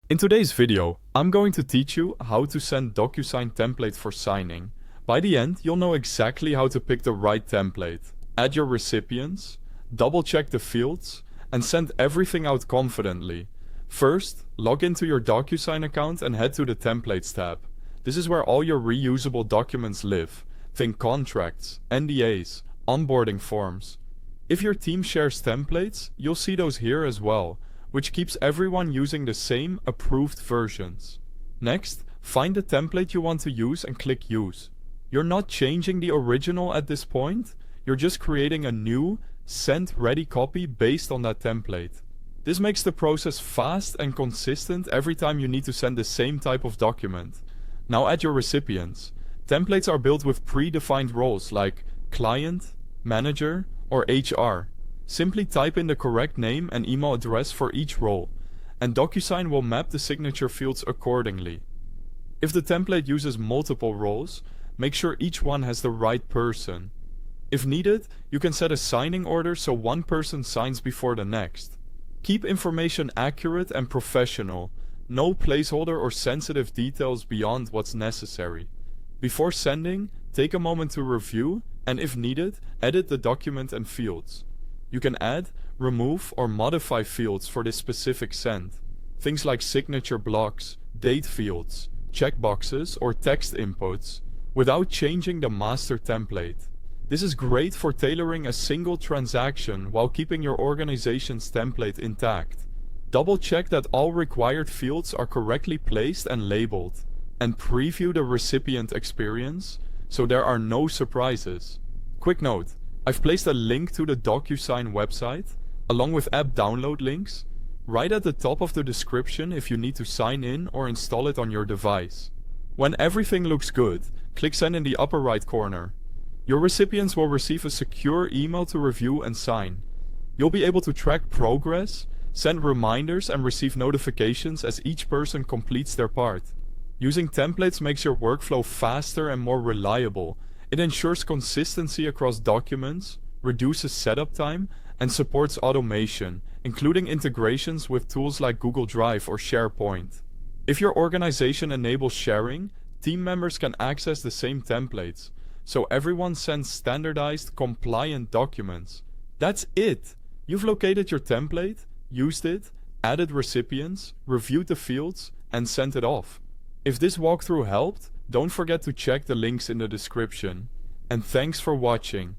In today's video, I'm going to teach you how to send DocuSign template for signing. By the end, you'll know exactly how to pick the right template, add your recipients, double check the fields, and send everything out confidently. First, log into your DocuSign account and head to the Templates tab. This is where all your reusable documents live. Think contracts, NDAs, onboarding forms. If your team shares templates, you'll see those here as well, which keeps everyone using the same approved versions. Next, find the template you want to use and click Use. You're not changing the original at this point, you're just creating a new, send-ready copy based on that template. This makes the process fast and consistent every time you need to send the same type of document. Now add your recipients. Templates are built with predefined roles like client, manager, or HR. Simply type in the correct name and email address for each role, and DocuSign will map the signature fields accordingly. If the template uses multiple roles, make sure each one has the right person. If needed, you can set a signing order so one person signs before the next. Keep information accurate and professional. No placeholder or sensitive details beyond what's necessary. Before sending, take a moment to review, and if needed, edit the document and fields. You can add, remove, or modify fields for this specific send. Things like signature blocks, date fields, checkboxes, or text inputs, without changing the master template. This is great for tailoring a single transaction while keeping your organization's template intact. Double check that all required fields are correctly placed and labeled, and preview the recipient experience so there are no surprises. Quick note, I've placed a link to the DocuSign website, along with app download links, right at the top of the description if you need to sign in or install it on your device. When everything looks good, click Send in the upper right corner. Your recipients will receive a secure email to review and sign. You'll be able to track progress, send reminders, and receive notifications as each person completes their part. Using templates makes your workflow faster and more reliable. It ensures consistency across documents, reduces setup time, and supports automation, including integrations with tools like Google Drive or SharePoint. If your organization enables sharing, team members can access the same templates, so everyone sends standardized, compliant documents. That's it! You've located your template, used it, added recipients, reviewed the fields, and sent it off. If this walkthrough helped, don't forget to check the links in the description. And thanks for watching.